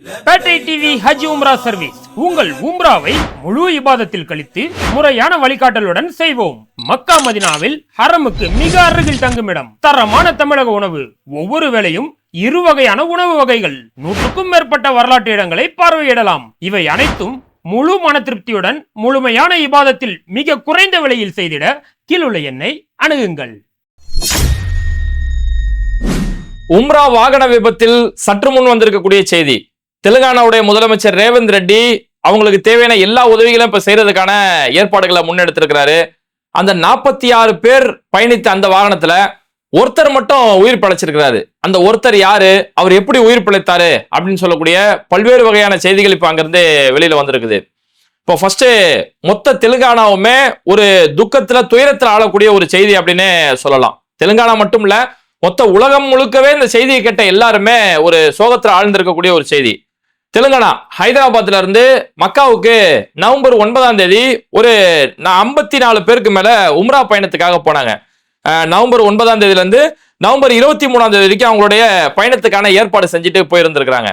பேட்டை TV ஹஜ் உம்ரா service உங்கள் உம்ராவை முழு இபாதத்தில் கழித்து முறையான வழிகாட்டலுடன் செய்வோம். மக்கா மதினாவில் ஹரமுக்கு மிக அருகில் தங்குமிடம், தரமான தமிழக உணவு, ஒவ்வொரு வேளையும் 2 வகையான உணவு வகைகள், 100க்கும் மேற்பட்ட வரலாற்று இடங்களை பார்வையிடலாம். இவை அனைத்தும் முழு மன திருப்தியுடன் முழுமையான இபாதத்தில் மிக குறைந்த விலையில் செய்திட கீழுள்ள எண்ணை அணுகுங்கள். உம்ரா வாகன விபத்தில் சற்று முன் வந்திருக்கக்கூடிய செய்தி. தெலுங்கானாவுடைய முதலமைச்சர் ரேவந்த் ரெட்டி அவங்களுக்கு தேவையான எல்லா உதவிகளும் இப்ப செய்யறதுக்கான ஏற்பாடுகளை முன்னெடுத்திருக்கிறாரு. அந்த 46 பேர் பயணித்த அந்த வாகனத்துல ஒருத்தர் மட்டும் உயிர் பிழைச்சிருக்கிறாரு. அந்த ஒருத்தர் யாரு, அவர் எப்படி உயிர் பிழைத்தாரு அப்படின்னு சொல்லக்கூடிய பல்வேறு வகையான செய்திகள் இப்ப அங்கிருந்து வெளியில வந்திருக்குது. இப்போ ஃபர்ஸ்ட் மொத்த தெலுங்கானாவுமே ஒரு துக்கத்துல துயரத்துல ஆளக்கூடிய ஒரு செய்தி அப்படின்னு சொல்லலாம். தெலுங்கானா மட்டும் இல்ல, மொத்த உலகம் முழுக்கவே இந்த செய்தியை கேட்ட எல்லாருமே ஒரு சோகத்துல ஆழ்ந்திருக்கக்கூடிய ஒரு செய்தி. தெலுங்கானா ஹைதராபாத்ல இருந்து மக்காவுக்கு நவம்பர் 9ஆம் தேதி ஒரு 54 பேருக்கு மேல உம்ரா பயணத்துக்காக போனாங்க. நவம்பர் 9ஆம் தேதியில இருந்து நவம்பர் 23ஆம் தேதி வரைக்கும் அவங்களுடைய பயணத்துக்கான ஏற்பாடு செஞ்சுட்டு போயிருந்திருக்கிறாங்க.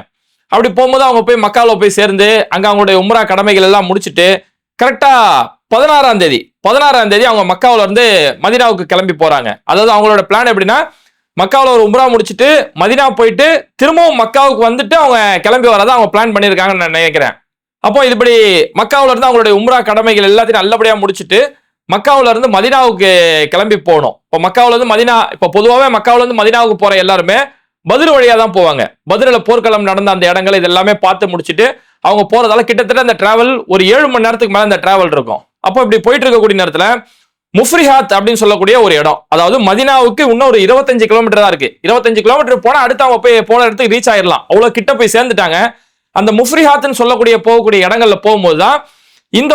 அப்படி போகும்போது அவங்க போய் மக்காவில் போய் சேர்ந்து அங்க அவங்களுடைய உம்ரா கடமைகள் எல்லாம் முடிச்சுட்டு கரெக்டா 16ஆம் தேதி அவங்க மக்காவில இருந்து மதீனாவுக்கு கிளம்பி போறாங்க. அதாவது அவங்களோட பிளான் எப்படின்னா, மக்காவில் ஒரு உம்ரா முடிச்சுட்டு மதீனா போயிட்டு திரும்பவும் மக்காவுக்கு வந்துட்டு அவங்க கிளம்பி வரதான் அவங்க பிளான் பண்ணியிருக்காங்கன்னு நான் நினைக்கிறேன். அப்போ இதுபடி மக்காவில இருந்து அவங்களுடைய உம்ரா கடமைகள் எல்லாத்தையும் நல்லபடியா முடிச்சுட்டு மக்காவில இருந்து மதீனாவுக்கு கிளம்பி போகணும். இப்போ மக்காவில இருந்து மதீனா, இப்போ பொதுவாகவே மக்காவில இருந்து மதீனாவுக்கு போற எல்லாருமே பத்ர் வழியா தான் போவாங்க. பத்ரில் போர்க்களம் நடந்த அந்த இடங்கள் இது எல்லாமே பார்த்து முடிச்சுட்டு அவங்க போறதால கிட்டத்தட்ட அந்த டிராவல் ஒரு 7 மணி நேரத்துக்கு மேல அந்த டிராவல் இருக்கும். அப்போ இப்படி போயிட்டு இருக்கக்கூடிய நேரத்துல முஃப்ரிஹாத் அப்படின்னு சொல்லக்கூடிய ஒரு இடம், அதாவது மதீனாவுக்கு இன்னும் ஒரு 25 கிலோமீட்டர் தான் இருக்கு. 25 கிலோமீட்டர் போனா அடுத்து அவங்க போய் போன இடத்துக்கு ரீச் ஆயிடலாம். அவ்வளவு கிட்ட போய் சேர்ந்துட்டாங்க. அந்த முஃப்ரிஹாத்னு சொல்லக்கூடிய போகக்கூடிய இடங்கள்ல போகும்போது தான் இந்த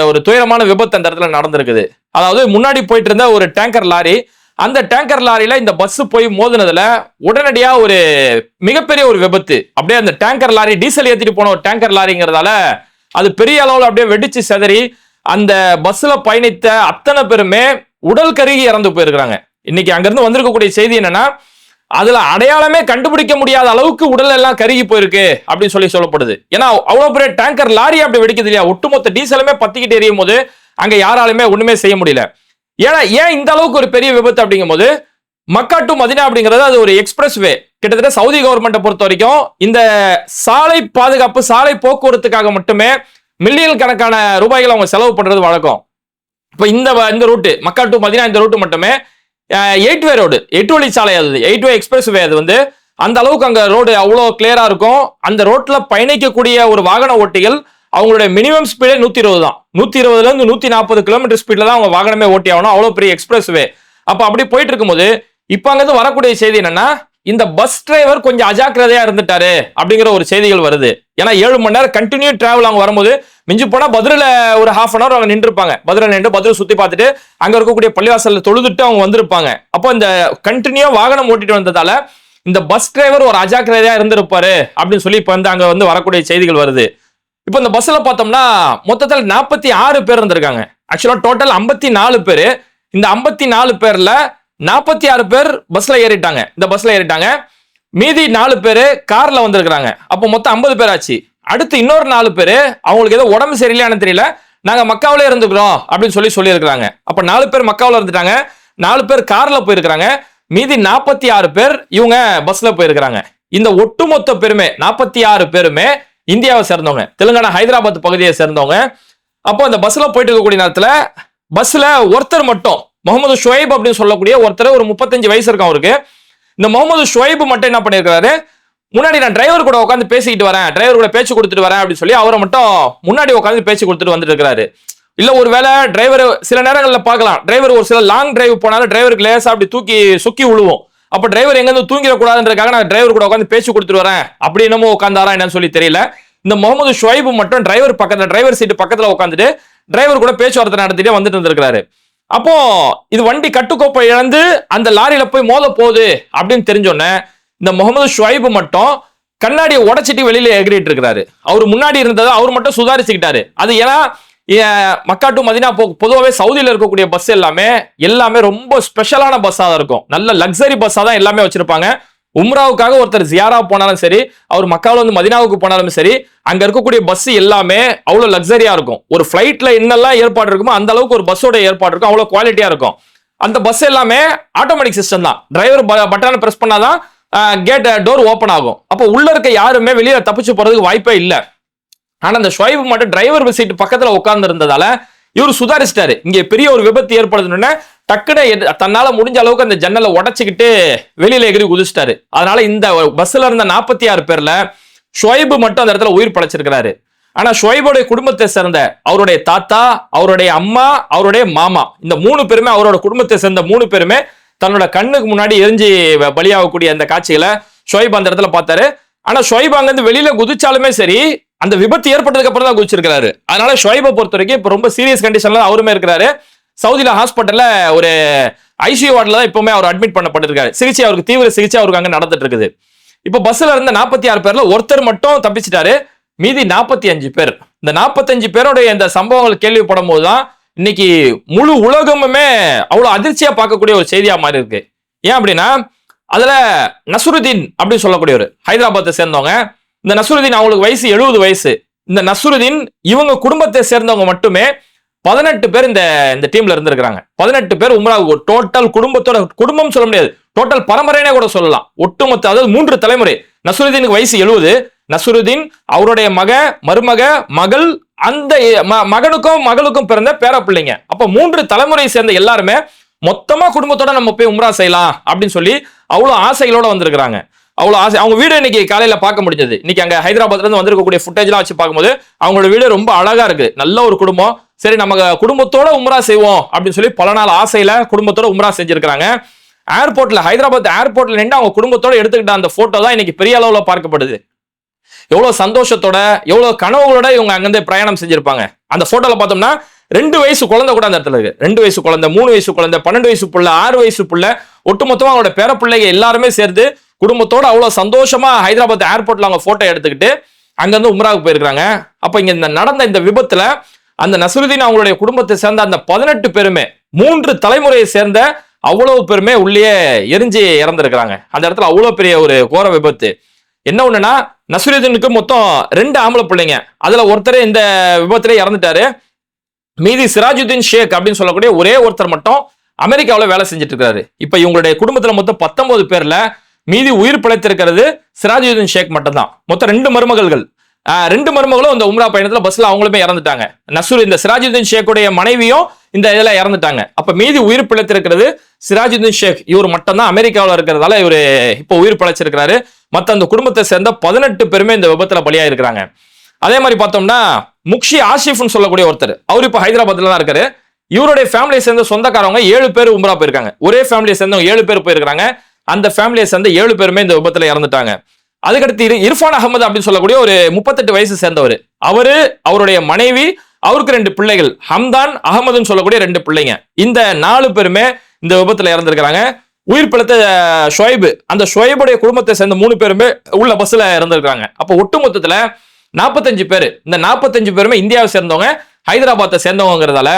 ஒரு துயரமான விபத்து அந்த இடத்துல நடந்திருக்குது. அதாவது முன்னாடி போயிட்டு இருந்த ஒரு டேங்கர் லாரி, அந்த டேங்கர் லாரியில இந்த பஸ் போய் மோதினதுல உடனடியா ஒரு மிகப்பெரிய ஒரு விபத்து. அப்படியே அந்த டேங்கர் லாரி டீசல் ஏத்திட்டு போன ஒரு டேங்கர் லாரிங்கிறதால அது பெரிய அளவுல அப்படியே வெடிச்சு செதறி அந்த பஸ்ல பயணித்த அத்தனை பேருமே உடல் கருகி இறந்து போயிருக்கிறாங்க. இன்னைக்கு அங்கிருந்து வந்திருக்கக்கூடிய செய்தி என்னன்னா, அதுல அடையாளமே கண்டுபிடிக்க முடியாத அளவுக்கு உடல் எல்லாம் கருகி போயிருக்கு அப்படின்னு சொல்லப்படுது. ஏன்னா அவ்வளவு பெரிய டேங்கர் லாரி அப்படி வெடிக்குது இல்லையா, ஒட்டுமொத்த டீசலுமே பத்திக்கிட்டு எரியும் போது அங்க யாராலுமே ஒண்ணுமே செய்ய முடியல. ஏன் இந்த அளவுக்கு ஒரு பெரிய விபத்து அப்படிங்கும் போது, மக்கா டு மதீனா அப்படிங்கிறது அது ஒரு எக்ஸ்பிரஸ் வே. கிட்டத்தட்ட சவுதி கவர்மெண்ட்டை பொறுத்த வரைக்கும் இந்த சாலை பாதுகாப்பு, சாலை போக்குவரத்துக்காக மட்டுமே மில்லியன் கணக்கான ரூபாய்கள் அவங்க செலவு பண்றது வழக்கம். இப்ப இந்த ரூட்டு மக்கா டு மதீனா, இந்த ரூட்டு மட்டுமே 8 வே ரோடு, 8 வழி சாலை, அது 8 வே எக்ஸ்பிரஸ் வே. அது அந்த அளவுக்கு அங்க ரோடு அவ்வளோ கிளியரா இருக்கும். அந்த ரோட்ல பயணிக்கக்கூடிய ஒரு வாகன ஓட்டிகள் அவங்களுடைய மினிமம் ஸ்பீடே 120 தான். 120ல இருந்து 140 கிலோமீட்டர் ஸ்பீட்ல தான் அவங்க வாகனமே ஓட்டி ஆகணும். அவ்வளவு பெரிய எக்ஸ்பிரஸ் வே. அப்ப அப்படி போயிட்டு இருக்கும்போது இப்ப அங்கிருந்து வரக்கூடிய செய்தி என்னன்னா, இந்த பஸ் டிரைவர் கொஞ்சம் அஜாக்கிரதையா இருந்துட்டாரு அப்படிங்கிற ஒரு செய்திகள் வருது. ஏன்னா 7 மணி நேரம் கண்டினியூ டிராவல் அவங்க வரும்போது மிஞ்சி போனா பத்ரில ஒரு ½ hour அவங்க நின்றுப்பாங்க. பத்ரில் நின்று பத்ரு சுத்தி பார்த்துட்டு அங்க இருக்கக்கூடிய பள்ளிவாசல்ல தொழுதுட்டு அவங்க வந்திருப்பாங்க. அப்போ இந்த கண்டினியூ வாகனம் ஓட்டிட்டு வந்ததால இந்த பஸ் டிரைவர் ஒரு அஜாக்கிரதையா இருந்திருப்பாரு அப்படின்னு சொல்லி இப்ப அங்க வரக்கூடிய செய்திகள் வருது. இப்போ இந்த பஸ்ல பார்த்தோம்னா மொத்தத்தில் 46 பேர் இருந்திருக்காங்க. ஆக்சுவலா டோட்டல் 54 பேரு. இந்த 54 பேர்ல 46 பேர் பஸ்ல ஏறிட்டாங்க. இந்த பஸ்ல ஏறிட்டாங்க. மீதி 4 பேரு கார்ல வந்திருக்காங்க. அப்போ மொத்தம் 50 பேர் ஆச்சு. அடுத்து இன்னொரு 4 பேரு அவங்களுக்கு ஏதோ உடம்பு சரியில்லையான்னு தெரியல, நாங்க மக்காவிலே இருந்துக்கிறோம் அப்படின்னு சொல்லியிருக்காங்க. அப்ப 4 பேர் மக்காவில இருந்துட்டாங்க, 4 பேர் கார்ல போயிருக்காங்க, மீதி 46 பேர் இவங்க பஸ்ல போயிருக்காங்க. இந்த ஒட்டுமொத்த பேருமே 46 பேருமே இந்தியாவை சேர்ந்தவங்க, தெலுங்கானா ஹைதராபாத் பகுதியை சேர்ந்தவங்க. அப்போ அந்த பஸ்ல போயிட்டு இருக்கக்கூடிய நேரத்துல பஸ்ல ஒருத்தர் மட்டும், முகமது ஷுவைப் அப்படின்னு சொல்லக்கூடிய ஒருத்தர், ஒரு 35 வயசு இருக்கும் அவருக்கு. இந்த முகமது ஷுவைப் மட்டும் என்ன பண்ணிருக்காரு, முன்னாடி நான் டிரைவர் கூட உட்காந்து பேசிக்கிட்டு வரேன், டிரைவர் கூட பேச்சு கொடுத்துட்டு வரேன் அப்படின்னு சொல்லி அவரை மட்டும் முன்னாடி உட்காந்து பேச்சு கொடுத்துட்டு வந்துட்டு இருக்காரு. இல்ல ஒருவேளை டிரைவர் சில நேரங்களில் பார்க்கலாம், டிரைவர் ஒரு சில லாங் டிரைவ் போனாலும் டிரைவருக்கு லேசா அப்படி சுக்கி விழுவோம். அப்ப டிரைவர் எங்க இருந்து தூங்கிடக்கூடாதுன்றதுக்காக நான் டிரைவர் கூட உட்காந்து பேச்சு கொடுத்துட்டு வரேன் அப்படி என்னமோ உட்காந்தாரா என்னன்னு சொல்லி தெரியல. இந்த முகமது ஷுவைப் மட்டும் டிரைவர் சீட்டு பக்கத்துல உட்காந்துட்டு டிரைவர் கூட பேச்சுவார்த்தை நடத்திட்டு வந்துட்டு இருந்திருக்காரு. அப்போ இது வண்டி கட்டுக்கோப்பை இழந்து அந்த லாரியில போய் மோத போகுது அப்படின்னு தெரிஞ்சோன்னே இந்த முகமது ஷுவைப் மட்டும் கண்ணாடியை உடைச்சிட்டு வெளியில எகிரிட்டு இருக்கிறாரு. அவர் முன்னாடி இருந்ததை அவர் மட்டும் சுதாரிச்சுக்கிட்டாரு. அது ஏன்னா மக்கா டு மதீனா பொதுவாகவே சவுதியில இருக்கக்கூடிய பஸ் எல்லாமே ரொம்ப ஸ்பெஷலான பஸ்ஸா தான் இருக்கும். நல்ல லக்ஸரி பஸ்ஸா தான் எல்லாமே வச்சிருப்பாங்க. உம்ராவுக்காக ஒருத்தர் ஜியாரா போனாலும் சரி, அவர் மக்காவில் வந்து மதினாவுக்கு போனாலும் சரி, அங்க இருக்கக்கூடிய பஸ் எல்லாமே அவ்வளவு லக்ஸரியா இருக்கும். ஒரு பிளைட்ல என்னெல்லாம் ஏற்பாடு இருக்குமோ அந்த அளவுக்கு ஒரு பஸ்ஸோட ஏற்பாடு இருக்கும், அவ்வளவு குவாலிட்டியா இருக்கும். அந்த பஸ் எல்லாமே ஆட்டோமேட்டிக் சிஸ்டம் தான். டிரைவர் பட்டனை பிரஸ் பண்ணாதான் கேட் டோர் ஓபன் ஆகும். அப்போ உள்ள இருக்க யாருமே வெளியே தப்பிச்சு போறதுக்கு வாய்ப்பே இல்லை. ஆனா அந்த ஷுவைப் மட்டும் டிரைவர் சீட் பக்கத்துல உட்கார்ந்து இருந்ததால இவர் சுதாரிச்சிட்டாரு. இங்க பெரிய ஒரு விபத்து ஏற்படுதுன்னு டக்குனு தன்னால முடிஞ்ச அளவுக்கு அந்த ஜன்னலை உடைச்சுக்கிட்டு வெளியில எகிரி குதிச்சிட்டாரு. அதனால இந்த பஸ்ல இருந்த 46 பேர்ல ஷுவைப் மட்டும் அந்த இடத்துல உயிர் படைச்சிருக்கிறாரு. ஆனா ஷுவைபோடைய குடும்பத்தை சேர்ந்த அவருடைய தாத்தா, அவருடைய அம்மா, அவருடைய மாமா, இந்த 3 பேருமே, அவரோட குடும்பத்தை சேர்ந்த 3 பேருமே தன்னோட கண்ணுக்கு முன்னாடி எரிஞ்சு பலியாகக்கூடிய அந்த காட்சிகளை ஷுவைப் அந்த இடத்துல பார்த்தாரு. ஆனா ஷுவைப் அங்கிருந்து வெளியில குதிச்சாலுமே சரி, அந்த விபத்து ஏற்பட்டதுக்கு அப்புறம் தான் குதிச்சிருக்காரு. அதனால ஷுவைபை பொறுத்த வரைக்கும் இப்ப ரொம்ப சீரியஸ் கண்டிஷன்ல அவருமே இருக்கிறாரு. சவுதியில ஹாஸ்பிட்டல்ல ஒரு ஐசியூ வார்டில் தான் இப்பவுமே அவர் அட்மிட் பண்ணப்பட்டிருக்காரு. சிகிச்சை, அவருக்கு தீவிர சிகிச்சை அவருக்கு அங்க நடந்துட்டு இருக்குது. இப்ப பஸ்ல இருந்த 46 பேர்ல ஒருத்தர் மட்டும் தப்பிச்சிட்டாரு. மீதி 45 பேர். இந்த 45 பேருடைய இந்த சம்பவங்கள் கேள்விப்படும் போதுதான் இன்னைக்கு முழு உலகமுமே அவ்வளவு அதிர்ச்சியா பார்க்கக்கூடிய ஒரு செய்தியா மாறி இருக்கு. ஏன் அப்படின்னா, அதுல நசுருதீன் அப்படின்னு சொல்லக்கூடியவர் ஹைதராபாத்தை சேர்ந்தவங்க. இந்த நசுருதீன் அவங்களுக்கு வயசு 70 வயசு. இந்த நசுருதீன் இவங்க குடும்பத்தை சேர்ந்தவங்க மட்டுமே 18 பேர் இந்த டீம்ல இருந்திருக்காங்க. 18 பேர் உம்ராவுக்கு டோட்டல் குடும்பத்தோட, குடும்பம் சொல்ல முடியாது, டோட்டல் பரம்பரைனே கூட சொல்லலாம். ஒட்டுமொத்த, அதாவது 3 தலைமுறை. நசுருதீனுக்கு வயசு 70. நசுருதீன், அவருடைய மருமக, மகள், அந்த மகனுக்கும் மகளுக்கும் பிறந்த பேர பிள்ளைங்க. அப்ப 3 தலைமுறையை சேர்ந்த எல்லாருமே மொத்தமா குடும்பத்தோட நம்ம போய் உம்ரா செய்யலாம் அப்படின்னு சொல்லி அவ்வளவு ஆசைகளோட வந்திருக்கிறாங்க. அவ்வளவு ஆசை. அவங்க வீடு இன்னைக்கு காலையில பார்க்க முடிஞ்சது. இன்னைக்கு அங்க ஹைதராபாத்ல இருந்து வந்திருக்கக்கூடிய ஃபுட்டேஜ் எல்லாம் வச்சு பார்க்கும்போது அவங்களோட வீடு ரொம்ப அழகா இருக்கு. நல்ல ஒரு குடும்பம். சரி, நம்ம குடும்பத்தோட உம்ரா செய்வோம் அப்படின்னு சொல்லி பல நாள் ஆசையில குடும்பத்தோட உம்ரா செஞ்சிருக்காங்க. ஏர்போர்ட்ல, ஹைதராபாத் ஏர்போர்ட்ல நின்று அவங்க குடும்பத்தோட எடுத்துக்கிட்ட அந்த போட்டோ தான் இன்னைக்கு பெரிய அளவுல பார்க்கப்படுது. எவ்வளவு சந்தோஷத்தோட, எவ்வளவு கனவுகளோட இவங்க அங்கிருந்து பிரயாணம் செஞ்சிருப்பாங்க. அந்த போட்டோல பார்த்தோம்னா 2 வயசு குழந்தை கூட அந்த இடத்துல இருக்கு. 2 வயசு குழந்தை, 3 வயசு குழந்தை, 12 வயசு புள்ள, 6 வயசு புள்ள, ஒட்டுமொத்தமா அவங்களோட பேர பிள்ளைங்க எல்லாருமே சேர்ந்து குடும்பத்தோட அவ்வளவு சந்தோஷமா ஹைதராபாத் ஏர்போர்ட்ல அவங்க போட்டோ எடுத்துக்கிட்டு அங்கிருந்து உம்ராவுக்கு போயிருக்காங்க. அப்ப இங்க நடந்த இந்த விபத்துல அந்த நசுருதீன் அவங்களுடைய குடும்பத்தை சேர்ந்த அந்த 18 பேருமே, 3 தலைமுறையை சேர்ந்த அவ்வளவு பேருமே உள்ளே எரிஞ்சு இறந்திருக்கிறாங்க. அந்த இடத்துல அவ்வளவு பெரிய ஒரு கோர விபத்து. என்ன ஒண்ணுன்னா, நசுருதீனுக்கு மொத்தம் 2 ஆம்பளை பிள்ளைங்க. அதுல ஒருத்தர் இந்த விபத்துல இறந்துட்டாரு. மீதி சிராஜுதீன் ஷேக் அப்படின்னு சொல்லக்கூடிய ஒரே ஒருத்தர் மட்டும் அமெரிக்காவில் வேலை செஞ்சுட்டு இருக்காரு. இப்ப இவங்களுடைய குடும்பத்துல மொத்தம் 19 பேர்ல மீதி உயிர் பிழைத்திருக்கிறது சிராஜுதீன் ஷேக் மட்டும் தான். மொத்தம் 2 மருமகள்கள். 2 மருமகளும் இந்த உம்ரா பயணத்துல பஸ்ல அவங்களுமே இறந்துட்டாங்க. இந்த சிராஜுதீன் ஷேக்குடைய மனைவியும் இந்த இதுல இறந்துட்டாங்க. அப்ப மீதி உயிர் பிழைத்திருக்கிறது சிராஜுதீன் ஷேக். இவர் மட்டும் தான் அமெரிக்காவில் இருக்கிறதால இவர் இப்ப உயிர் பிழைச்சிருக்கிறாரு. மத்த அந்த குடும்பத்தை சேர்ந்த 18 பேருமே இந்த விபத்துல பலியா இருக்கிறாங்க. அதே மாதிரி பார்த்தோம்னா, முக்ஷி ஆசிஃப்னு சொல்லக்கூடிய ஒருத்தர், அவர் இப்ப ஹைதராபாத்ல தான் இருக்காரு. இவருடைய ஃபேமிலியை சேர்ந்த சொந்தக்காரவங்க 7 பேர் உம்ரா போயிருக்காங்க. ஒரே ஃபேமிலியை சேர்ந்தவங்க 7 பேர் போயிருக்காங்க. அந்த ஃபேமிலியை சேர்ந்த 7 பேருமே இந்த விபத்துல இறந்துட்டாங்க. அதுக்கடுத்து இர்ஃபான் அகமது அப்படின்னு சொல்லக்கூடிய ஒரு 38 வயசு சேர்ந்தவர். அவரு, அவருடைய மனைவி, அவருக்கு 2 பிள்ளைகள், ஹம்தான், அகமதுன்னு சொல்லக்கூடிய 2 பிள்ளைங்க. இந்த 4 பேருமே இந்த விபத்துல இறந்திருக்கிறாங்க. உயிர் பிழைத்த ஷுவைப், அந்த ஷுவைபுடைய குடும்பத்தை சேர்ந்த 3 பேருமே உள்ள பஸ்ல இறந்திருக்காங்க. அப்ப ஒட்டுமொத்தத்துல 45 பேர். இந்த 45 பேருமே இந்தியாவை சேர்ந்தவங்க, ஹைதராபாத்தை சேர்ந்தவங்கிறதால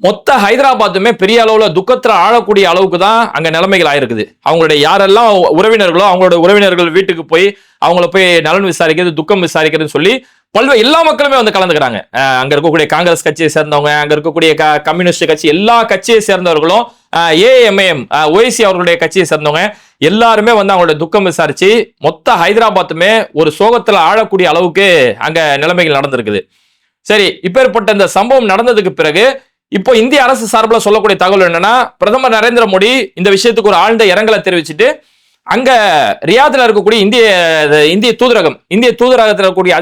மொத்த ஹைதராபாத்துமே பெரிய அளவுல துக்கத்துல ஆழக்கூடிய அளவுக்கு தான் அங்க நிலைமைகள் ஆயிருக்குது. அவங்களுடைய யாரெல்லாம் உறவினர்களோ அவங்களோட உறவினர்கள் வீட்டுக்கு போய் அவங்கள போய் நலன் விசாரிக்கிறது, துக்கம் விசாரிக்கிறதுன்னு சொல்லி பல்வேறு எல்லா மக்களுமே வந்து கலந்துக்கிறாங்க. அங்க இருக்கக்கூடிய காங்கிரஸ் கட்சியை சேர்ந்தவங்க, அங்க இருக்கக்கூடிய கம்யூனிஸ்ட் கட்சி, எல்லா கட்சியை சேர்ந்தவர்களும், ஏஎம்ஐஎம், ஓய்சி அவர்களுடைய கட்சியை சேர்ந்தவங்க எல்லாருமே வந்து அவங்களோட துக்கம் விசாரிச்சு மொத்த ஹைதராபாத்துமே ஒரு சோகத்துல ஆழக்கூடிய அளவுக்கு அங்க நிலைமைகள் நடந்திருக்குது. சரி, இப்பேற்பட்ட இந்த சம்பவம் நடந்ததுக்கு பிறகு இப்போ இந்திய அரசு சார்பில் சொல்லக்கூடிய தகவல் என்னன்னா, பிரதமர் நரேந்திர மோடி இந்த விஷயத்துக்கு ஒரு ஆழ்ந்த இரங்கலை தெரிவிச்சுட்டு அங்க ரியாத்ல இருக்கக்கூடிய இந்திய தூதரகத்தில் இருக்கக்கூடிய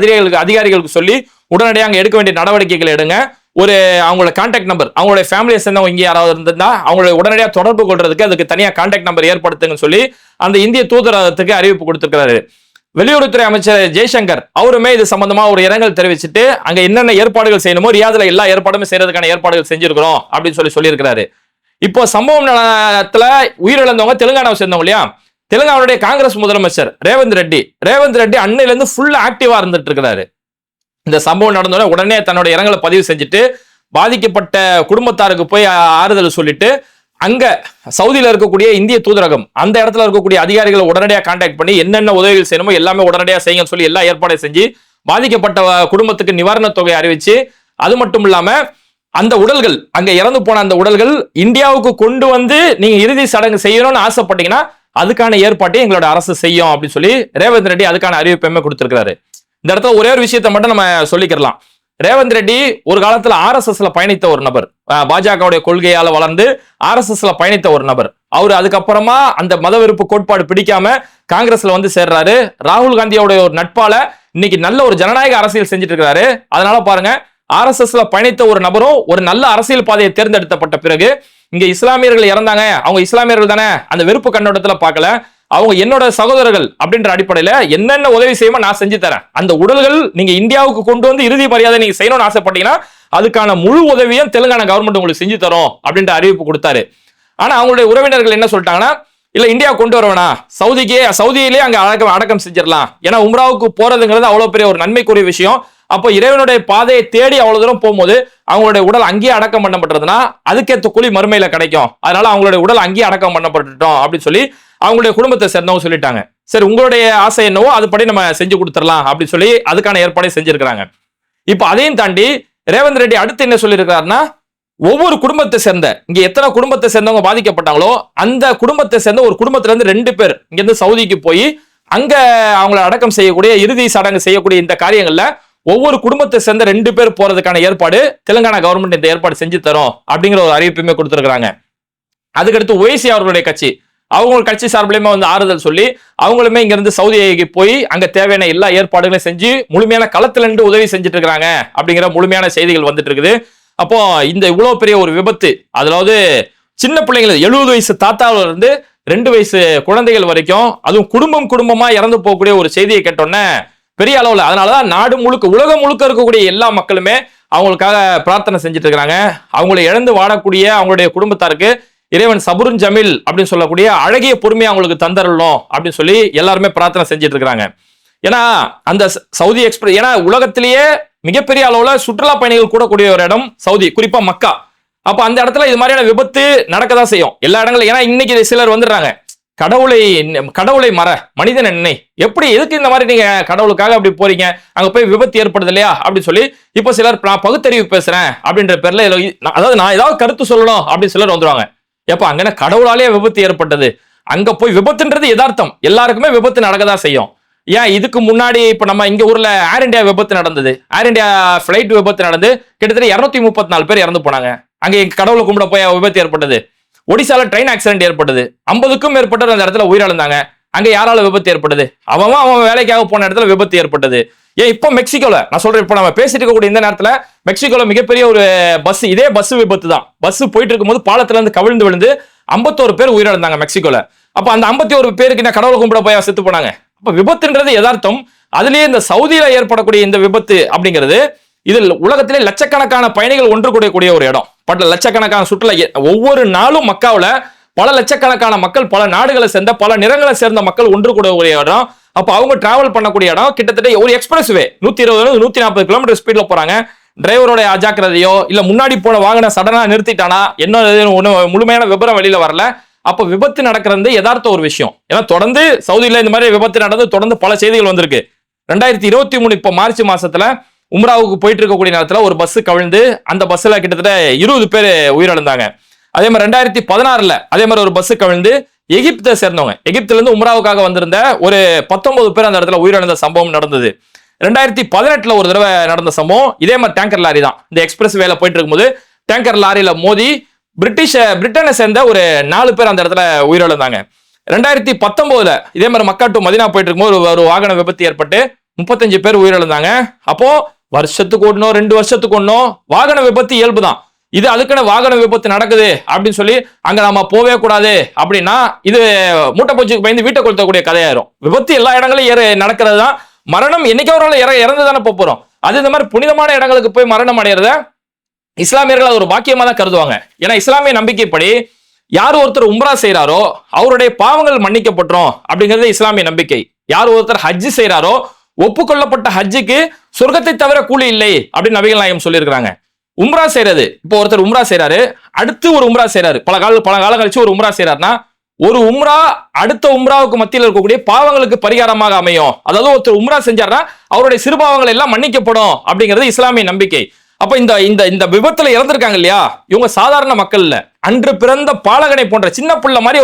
அதிகாரிகளுக்கு சொல்லி உடனடியாக அங்க எடுக்க வேண்டிய நடவடிக்கைகளை எடுங்க. ஒரு அவங்களோட கான்டாக்ட் நம்பர், அவங்களுடைய ஃபேமிலியை சேர்ந்தவங்க இங்கே யாராவது இருந்திருந்தா அவங்களை உடனடியாக தொடர்பு கொள்றதுக்கு அதுக்கு தனியாக கான்டாக்ட் நம்பர் ஏற்படுத்துங்கன்னு சொல்லி அந்த இந்திய தூதரகத்துக்கு அறிவிப்பு கொடுத்திருக்கிறாரு. வெளியுறவுத்துறை அமைச்சர் ஜெய்சங்கர் அவருமே இது சம்பந்தமா ஒரு இரங்கல் தெரிவிச்சுட்டு அங்க என்னென்ன ஏற்பாடுகள் செய்யணுமோ ரியாதுல எல்லா ஏற்பாடுமே செய்யறதுக்கான ஏற்பாடுகள் செஞ்சிருக்கிறோம் அப்படின்னு சொல்லியிருக்கிறாரு. இப்போ சம்பவம் நேரத்துல உயிரிழந்தவங்க தெலுங்கானாவை சேர்ந்தவங்க இல்லையா, தெலுங்கானாவுடைய காங்கிரஸ் முதலமைச்சர் ரேவந்த் ரெட்டி அன்னையில இருந்து ஃபுல்லா ஆக்டிவா இருந்துட்டு இருக்கிறாரு. இந்த சம்பவம் நடந்தோடனே உடனே தன்னோட இரங்கலை பதிவு செஞ்சுட்டு பாதிக்கப்பட்ட குடும்பத்தாருக்கு போய் ஆறுதல் சொல்லிட்டு அங்க சவுதியில இருக்கக்கூடிய இந்திய தூதரகம் அந்த இடத்துல இருக்கக்கூடிய அதிகாரிகளை உடனடியாக கான்டாக்ட் பண்ணி என்னென்ன உதவிகள் செய்யணுமோ எல்லாமே உடனடியாக செய்யுங்கன்னு சொல்லி எல்லா ஏற்பாடையும் செஞ்சு பாதிக்கப்பட்ட குடும்பத்துக்கு நிவாரணத் தொகை அறிவிச்சு, அது மட்டும் இல்லாம அந்த உடல்கள் அங்க இறந்து போன அந்த உடல்கள் இந்தியாவுக்கு கொண்டு வந்து நீங்க இறுதி சடங்கு செய்யணும்னு ஆசைப்பட்டீங்கன்னா அதுக்கான ஏற்பாட்டை எங்களோட அரசு செய்யும் அப்படின்னு சொல்லி ரேவந்த் ரெட்டி அதுக்கான அறிவிப்பையுமே கொடுத்திருக்காரு. இந்த இடத்துல ஒரே ஒரு விஷயத்தை மட்டும் நம்ம சொல்லிக்கலாம். ரேவந்த் ரெட்டி ஒரு காலத்துல RSSல பயணித்த ஒரு நபர், பாஜகவுடைய கொள்கையால வளர்ந்து RSSல பயணித்த ஒரு நபர். அவரு அதுக்கப்புறமா அந்த மதவெறுப்பு கோட்பாடு பிடிக்காம காங்கிரஸ்ல வந்து சேர்றாரு. ராகுல் காந்தியோட ஒரு நட்பால இன்னைக்கு நல்ல ஒரு ஜனநாயக அரசியல் செஞ்சுட்டு இருக்காரு. அதனால பாருங்க, RSSல பயணித்த ஒரு நபரும் ஒரு நல்ல அரசியல் பாதையை தேர்ந்தெடுக்கப்பட்ட பிறகு இங்க இஸ்லாமியர்கள் இறந்தாங்க, அவங்க இஸ்லாமியர்கள் தானே, அந்த வெறுப்பு கண்ணோட்டத்துல பார்க்கல, அவங்க என்னோட சகோதரர்கள் அப்படின்ற அடிப்படையில என்னென்ன உதவி செய்யுமோ நான் செஞ்சு தரேன், அந்த உடல்கள் நீங்க இந்தியாவுக்கு கொண்டு வந்து இறுதி மரியாதை நீங்க செய்யணும்னு ஆசைப்பட்டீங்கன்னா அதுக்கான முழு உதவியும் தெலுங்கானா கவர்மெண்ட் உங்களுக்கு செஞ்சு தரும் அப்படின்ற அறிவிப்பு கொடுத்தாரு. ஆனா அவங்களுடைய உறவினர்கள் என்ன சொல்லிட்டாங்கன்னா, இல்ல இந்தியா கொண்டு வரவேணா, சவுதியிலே அங்க அடக்கம் செஞ்சிடலாம், ஏன்னா உம்ராவுக்கு போறதுங்கிறது அவ்வளவு பெரிய ஒரு நன்மைக்குரிய விஷயம். அப்போ இறைவனுடைய பாதையை தேடி அவ்வளவு தூரம் போகும்போது அவங்களுடைய உடல் அங்கேயே அடக்கம் பண்ணப்பட்டதுன்னா அதுக்கேற்ற கூலி மறுமையில கிடைக்கும், அதனால அவங்களுடைய உடல் அங்கேயே அடக்கம் பண்ணப்பட்டுட்டோம் அப்படின்னு சொல்லி அவங்களுடைய குடும்பத்தை சேர்ந்தவங்க சொல்லிட்டாங்க. சரி, உங்களுடைய ஆசை என்னவோ அதுபடி நம்ம செஞ்சு கொடுத்துடலாம் அப்படின்னு சொல்லி அதுக்கான ஏற்பாடை செஞ்சிருக்கிறாங்க. இப்ப அதையும் தாண்டி ரேவந்த் ரெட்டி அடுத்து என்ன சொல்லியிருக்காருன்னா, ஒவ்வொரு குடும்பத்தை சேர்ந்த, இங்க எத்தனை குடும்பத்தை சேர்ந்தவங்க பாதிக்கப்பட்டாங்களோ அந்த குடும்பத்தை சேர்ந்த ஒரு குடும்பத்துல இருந்து 2 பேர் இங்க இருந்து சவுதிக்கு போய் அங்க அவங்களை அடக்கம் செய்யக்கூடிய இறுதி சடங்கு செய்யக்கூடிய இந்த காரியங்கள்ல ஒவ்வொரு குடும்பத்தை சேர்ந்த 2 பேர் போறதுக்கான ஏற்பாடு தெலுங்கானா கவர்மெண்ட் இந்த ஏற்பாடு செஞ்சு தரும் அப்படிங்கிற ஒரு அறிவிப்புமே கொடுத்திருக்காங்க. அதுக்கடுத்து ஓய்சி அவர்களுடைய கட்சி, அவங்க கட்சி சார்பிலுமே வந்து ஆறுதல் சொல்லி அவங்களுமே இங்க இருந்து சவுதிக்கு போய் அங்க தேவையான எல்லா ஏற்பாடுகளையும் செஞ்சு முழுமையான களத்துல இருந்து உதவி செஞ்சுட்டு இருக்காங்க அப்படிங்கிற முழுமையான செய்திகள் வந்துட்டு இருக்குது. அப்போ இந்த இவ்வளவு பெரிய ஒரு விபத்து, அதாவது சின்ன பிள்ளைகள் 70 வயசு தாத்தாவில இருந்து 2 வயசு குழந்தைகள் வரைக்கும், அதுவும் குடும்பமா இறந்து போகக்கூடிய ஒரு செய்தியை கேட்டோன்னே பெரிய அளவுல, அதனாலதான் நாடு முழுக்க உலகம் முழுக்க இருக்கக்கூடிய எல்லா மக்களுமே அவங்களுக்காக பிரார்த்தனை செஞ்சுட்டு இருக்காங்க. அவங்களை இழந்து வாழக்கூடிய அவங்களுடைய குடும்பத்தாருக்கு இறைவன் சபுருன் ஜமீல் அப்படின்னு சொல்லக்கூடிய அழகிய பொறுமையை அவங்களுக்கு தந்தரணும் அப்படின்னு சொல்லி எல்லாருமே பிரார்த்தனை செஞ்சுட்டு இருக்காங்க. ஏன்னா அந்த சவுதி எக்ஸ்பிரஸ், ஏன்னா உலகத்திலேயே மிகப்பெரிய அளவுல சுற்றுலா பயணிகள் கூடக்கூடிய ஒரு இடம் சவுதி, குறிப்பா மக்கா. அப்ப அந்த இடத்துல இது மாதிரியான விபத்து நடக்கதான் செய்யும் எல்லா இடங்களும். ஏன்னா இன்னைக்கு சிலர் வந்துடுறாங்க, கடவுளை மற மனிதன் என்னை, எப்படி எதுக்கு இந்த மாதிரி நீங்க கடவுளுக்காக அப்படி போறீங்க, அங்க போய் விபத்து ஏற்படுது இல்லையா அப்படின்னு சொல்லி இப்ப சிலர் நான் பகுத்தறிவு பேசுறேன் அப்படின்ற பேர்ல, அதாவது நான் ஏதாவது கருத்து சொல்லணும் அப்படின்னு சிலர் வந்துருவாங்க. எப்ப அங்க கடவுளாலேயே விபத்து ஏற்பட்டது, அங்க போய் விபத்துன்றது யதார்த்தம், எல்லாருக்குமே விபத்து நடக்கதான் செய்யும். ஏன் இதுக்கு முன்னாடி இப்ப நம்ம இங்க ஊர்ல ஏர் இந்தியா விபத்து நடந்தது, ஏர் இந்தியா பிளைட் விபத்து நடந்து கிட்டத்தட்ட 234 பேர் இறந்து போனாங்க. அங்க கடவுளை கும்பிட போய் விபத்து ஏற்பட்டது. ஒடிசால ட்ரெயின் ஆக்சிடென்ட் ஏற்பட்டது, 50க்கும் மேற்பட்டவர் அந்த இடத்துல உயிரிழந்தாங்க. அங்க யாரால விபத்து ஏற்பட்டது, அவன் வேலைக்காக போன இடத்துல விபத்து ஏற்பட்டது. ஏன் இப்போ மெக்சிகோல நான் சொல்றேன், இப்ப நம்ம பேசிட்டு இருக்கக்கூடிய இந்த நேரத்துல மெக்சிகோல மிகப்பெரிய ஒரு பஸ், இதே பஸ் விபத்து தான், பஸ் போயிட்டு இருக்கும்போது பாலத்துல இருந்து கவிழ்ந்து விழுந்து 51 பேர் உயிரிழந்தாங்க மெக்சிகோல. அப்ப அந்த 51 பேருக்கு என்ன கடவுளை கும்பிட போய் செத்து போனாங்க. அப்ப விபத்துன்றது யதார்த்தம். அதுலயே இந்த சவுதியில ஏற்படக்கூடிய இந்த விபத்து அப்படிங்கிறது, இதில் உலகத்திலே லட்சக்கணக்கான பயணிகள் ஒன்று கூடக்கூடிய ஒரு இடம், லட்சக்கணக்கான சுற்றுலா, ஒவ்வொரு நாளும் மக்காவுல பல லட்சக்கணக்கான மக்கள், பல நாடுகளை சேர்ந்த பல நிறங்களை சேர்ந்த மக்கள் ஒன்று கூடக்கூடிய இடம். அப்ப அவங்க டிராவல் பண்ணக்கூடிய இடம் கிட்டத்தட்ட ஒரு எக்ஸ்பிரஸ் வே 120 140 கிலோமீட்டர் ஸ்பீட்ல போறாங்க. டிரைவரோட அஜாக்கிரதையோ இல்ல முன்னாடி போன வாகனம் சடனா நிறுத்திட்டானா என்ன முழுமையான விபரம் வெளியில வரல. அப்ப விபத்து நடக்கிறது யதார்த்த ஒரு விஷயம். ஏன்னா தொடர்ந்து சவுதியில இந்த மாதிரி விபத்து நடந்து தொடர்ந்து பல செய்திகள் வந்திருக்கு. 2023 இப்ப மார்ச் மாசத்துல உம்ராவுக்கு போயிட்டு இருக்கக்கூடிய நேரத்துல ஒரு பஸ் கவிழ்ந்து அந்த பஸ்ல கிட்டத்தட்ட 20 பேர் உயிரிழந்தாங்க. அதே மாதிரி 2016 அதே மாதிரி ஒரு பஸ் கவிழ்ந்து எகிப்தை சேர்ந்தவங்க, எகிப்துல இருந்து உம்ராவுக்காக வந்திருந்த ஒரு 19 பேர் அந்த இடத்துல உயிரிழந்த சம்பவம் நடந்தது. 2018 ஒரு தடவை நடந்த சம்பவம் இதே மாதிரி டேங்கர் லாரி தான். இந்த எக்ஸ்பிரஸ் வேல போயிட்டு இருக்கும்போது டேங்கர் லாரியில மோதி பிரிட்டனை சேர்ந்த ஒரு 4 பேர் அந்த இடத்துல உயிரிழந்தாங்க. 2019 இதே மாதிரி மக்கா டு மதினா போயிட்டு இருக்கும்போது ஒரு வாகன விபத்து ஏற்பட்டு 35 பேர் உயிரிழந்தாங்க. அப்போ வருஷத்துக்கு ஒண்ணோ 2 வருஷத்துக்கு ஒண்ணோ வாகன விபத்து இயல்பு தான். இது அதுக்கான வாகன விபத்து நடக்குது அப்படின்னு சொல்லி அங்க நாம போவே கூடாது அப்படின்னா இது மூட்டை பூச்சிக்கு பயந்து வீட்டை கொளுத்தக்கூடிய கதையாயிரும். விபத்து எல்லா இடங்களும் நடக்கிறது தான். மரணம் என்னைக்கோ ஒரு நாள் இறந்து தானே போறோம். அது இந்த மாதிரி புனிதமான இடங்களுக்கு போய் மரணம் அடைகிறத இஸ்லாமியர்கள் அது ஒரு பாக்கியமா தான் கருதுவாங்க. ஏன்னா இஸ்லாமிய நம்பிக்கைப்படி யார் ஒருத்தர் உம்ரா செய்யறாரோ அவருடைய பாவங்கள் மன்னிக்கப்பட்டோம் அப்படிங்கிறது இஸ்லாமிய நம்பிக்கை. யார் ஒருத்தர் ஹஜ் செய்யறாரோ ஒப்புக்கொள்ளப்பட்ட ஹஜ்ஜுக்கு சொர்க்கத்தை தவிர கூலி இல்லை அப்படின்னு நபிகள் நாயகம் சொல்லியிருக்கிறாங்க. உம்ரா செய்யறது, இப்போ ஒருத்தர் உம்ரா செய்யறாரு, அடுத்து ஒரு உம்ரா செய்யறாரு, பல காலம் கழிச்சு ஒரு உம்ரா செய்யறாருன்னா ஒரு உம்ரா அடுத்த உம்ராவுக்கு மத்தியில் இருக்கக்கூடிய பாவங்களுக்கு பரிகாரமாக அமையும். அதாவது ஒருத்தர் உம்ரா செஞ்சாருன்னா அவருடைய சிறுபாவங்கள் எல்லாம் மன்னிக்கப்படும் அப்படிங்கிறது இஸ்லாமிய நம்பிக்கை. அப்ப இந்த இந்த இந்த விபத்துல இறந்திருக்காங்க இல்லையா, இவங்க சாதாரண மக்கள் இல்ல, அன்று பிறந்த பாலகனை போன்ற சின்ன புள்ள மாதிரி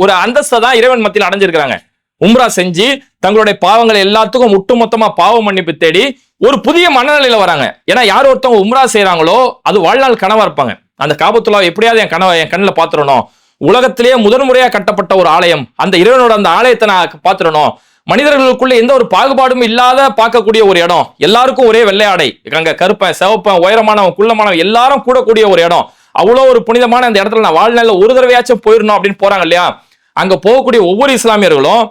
ஒரு அந்தஸ்தை தான் இறைவன் மத்தியில் அடைஞ்சிருக்காங்க. உம்ரா செஞ்சு தங்களுடைய பாவங்களை எல்லாத்துக்கும் ஒட்டுமொத்தமா பாவ மன்னிப்பு தேடி ஒரு புதிய மனநிலையில வராங்க. ஏன்னா யார் ஒருத்தவங்க உம்ரா செய்யறாங்களோ அது வாழ்நாள் கனவா இருப்பாங்க. அந்த காபத்துல்லா எப்படியாவது என் கண்ணில் பாத்துறணும், உலகத்திலேயே முதன்முறையா கட்டப்பட்ட ஒரு ஆலயம், அந்த இறைவனோட அந்த ஆலயத்தை நான் பாத்துறணும், மனிதர்களுக்குள்ள எந்த ஒரு பாகுபாடும் இல்லாத பார்க்கக்கூடிய ஒரு இடம், எல்லாருக்கும் ஒரே வெள்ளையாடை, அங்க கருப்பன் சிவப்பன் உயரமானவன் குள்ளமானவன் எல்லாரும் கூடக்கூடிய ஒரு இடம், அவ்வளவு ஒரு புனிதமான அந்த இடத்துல நான் வாழ்நாள்ல ஒரு தடவையாச்சும் போயிடணும் அப்படின்னு போறாங்க இல்லையா. அங்க போகக்கூடிய ஒவ்வொரு இஸ்லாமியர்களும்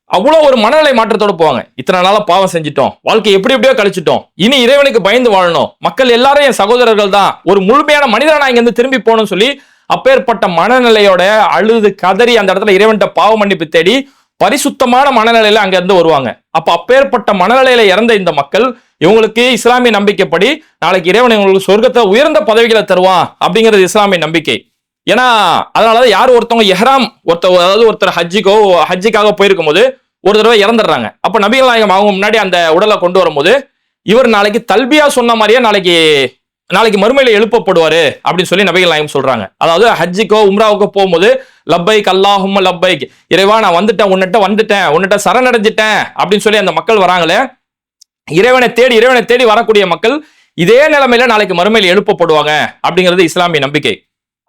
அவ்வளவு ஒரு மனநிலை மாற்றத்தோட போவாங்க. இத்தனை நாளா பாவம் செஞ்சிட்டோம், வாழ்க்கை எப்படி எப்படியோ கழிச்சிட்டோம், இனி இறைவனுக்கு பயந்து வாழணும், மக்கள் எல்லாரும் என் சகோதரர்கள் தான், ஒரு முழுமையான மனிதனா இங்க இருந்து திரும்பி போகணும்னு சொல்லி அப்பேற்பட்ட மனநிலையோட அழுது கதறி அந்த இடத்துல இறைவன்கிட்ட பாவ மன்னிப்பு தேடி பரிசுத்தமான மனநிலையில அங்க இருந்து வருவாங்க. அப்பேற்பட்ட மனநிலையில இறந்த இந்த மக்கள், இவங்களுக்கு இஸ்லாமிய நம்பிக்கைப்படி நாளைக்கு இறைவன் இவங்களுக்கு சொர்க்கத்தை உயர்ந்த பதவிகளை தருவான் அப்படிங்கிறது இஸ்லாமிய நம்பிக்கை. ஏன்னா அதனாலதான் யார் ஒருத்தவங்க எஹ்ராம் ஒருத்தர் ஹஜ்ஜிக்காக போயிருக்கும் போது ஒரு தடவை இறந்துடுறாங்க. அப்ப நபிகள் நாயகம் அவங்க முன்னாடி அந்த உடலை கொண்டு வரும்போது இவர் நாளைக்கு தல்பியா சொன்ன மாதிரியே நாளைக்கு மறுமையில எழுப்பப்படுவாரு அப்படின்னு சொல்லி நபிகள் நாயகம் சொல்றாங்க. அதாவது ஹஜ்ஜிக்கோ உம்ராவுக்கோ போகும்போது லப்பைக் அல்லாஹும்ம லப்பைக், இறைவா நான் உன்னிட்ட சரணடைஞ்சிட்டேன் அப்படின்னு சொல்லி அந்த மக்கள் வராங்களே, இறைவனை தேடி வரக்கூடிய மக்கள் இதே நிலைமையில நாளைக்கு மறுமையில எழுப்பப்படுவாங்க அப்படிங்கிறது இஸ்லாமிய நம்பிக்கை.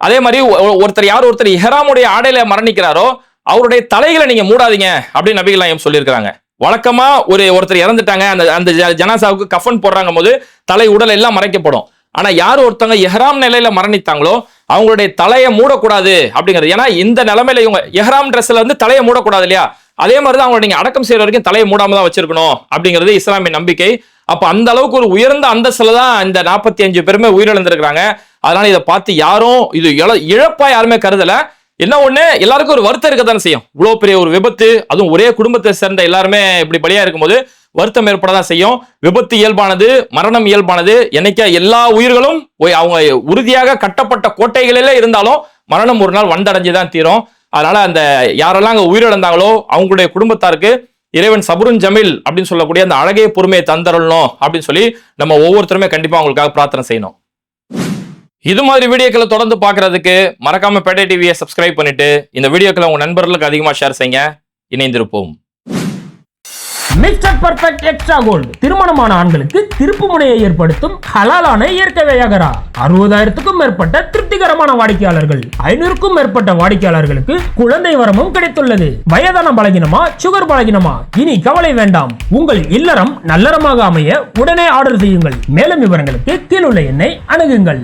அதே மாதிரி ஒருத்தர் இஹ்ராமுடைய ஆடையில மரணிக்கிறாரோ அவருடைய தலைகளை நீங்க மூடாதீங்க அப்படின்னு நபிகள் நாயகம் சொல்லியிருக்காங்க. வழக்கமா ஒருத்தர் இறந்துட்டாங்க, அந்த ஜனாசாவுக்கு கஃபன் போடுறாங்க போது தலை உடல் எல்லாம் மறைக்கப்படும். ஆனா யார் ஒருத்தவங்க எஹ்ராம் நிலையில மரணித்தாங்களோ அவங்களுடைய தலையை மூடக்கூடாது அப்படிங்கிறது. ஏன்னா இந்த நிலைமையில இவங்க எஹ்ராம் ட்ரெஸ்ல வந்து தலையை மூடக்கூடாது இல்லையா, அதே மாதிரிதான் அவங்களை நீங்க அடக்கம் செய்யற வரைக்கும் தலையை மூடாம தான் வச்சிருக்கணும் அப்படிங்கிறது இஸ்லாமிய நம்பிக்கை. அப்ப அந்த அளவுக்கு ஒரு உயர்ந்த அந்தஸ்துல தான் இந்த 45 பேருமே உயிரிழந்திருக்கிறாங்க. அதனால இதை பார்த்து யாரும் இது இழப்பா யாருமே கருதல. என்ன ஒண்ணு, எல்லாருக்கும் ஒரு வருத்தம் இருக்கத்தானே செய்யும். இவ்வளவு பெரிய ஒரு விபத்து, அதுவும் ஒரே குடும்பத்தை சேர்ந்த எல்லாருமே இப்படி பலியா இருக்கும்போது வருத்தம் ஏற்படதான் செய்யும். விபத்து இயல்பானது, மரணம் இயல்பானது. என்னைக்கா எல்லா உயிர்களும் அவங்க உறுதியாக கட்டப்பட்ட கோட்டைகளிலே இருந்தாலும் மரணம் ஒரு நாள் வந்தடைஞ்சுதான் தீரும். அதனால அந்த யாரெல்லாம் அங்க உயிரிழந்தாங்களோ அவங்களுடைய குடும்பத்தாருக்கு இறைவன் சபுருன் ஜமீல் அப்படின்னு சொல்லக்கூடிய அந்த அழகே பொறுமையை தந்தரணும் அப்படின்னு சொல்லி நம்ம ஒவ்வொருத்தருமே கண்டிப்பா அவங்களுக்காக பிரார்த்தனை செய்யணும். இது மாதிரி வீடியோக்களை தொடர்ந்து பார்க்கறதுக்கு மறக்காம பேட்டை டிவியை சப்ஸ்கிரைப் பண்ணிட்டு இந்த வீடியோக்களை உங்க நண்பர்களுக்கு அதிகமா ஷேர் செய்யுங்க. இணைந்திருப்போம். மிஸ்டர் பெர்ஃபெக்ட் எக்ஸ்ட்ரா கோல்டு திருமணமான ஆண்களுக்கு திருப்பு முனையை ஏற்படுத்தும் ஹலாலான இயற்கை வியாகரா. 60,000க்கும் மேற்பட்ட திருப்திகரமான வாடிக்கையாளர்கள், 500க்கும் மேற்பட்ட வாடிக்கையாளர்களுக்கு குழந்தை வரமும் கிடைத்துள்ளது. வயதான பலகினமா, சுகர் பலகினமா, இனி கவலை வேண்டாம். உங்கள் இல்லறம் நல்லறமாக அமைய உடனே ஆர்டர் செய்யுங்கள். மேலும் விவரங்களுக்கு கீழுள்ள எண்ணை அணுகுங்கள்.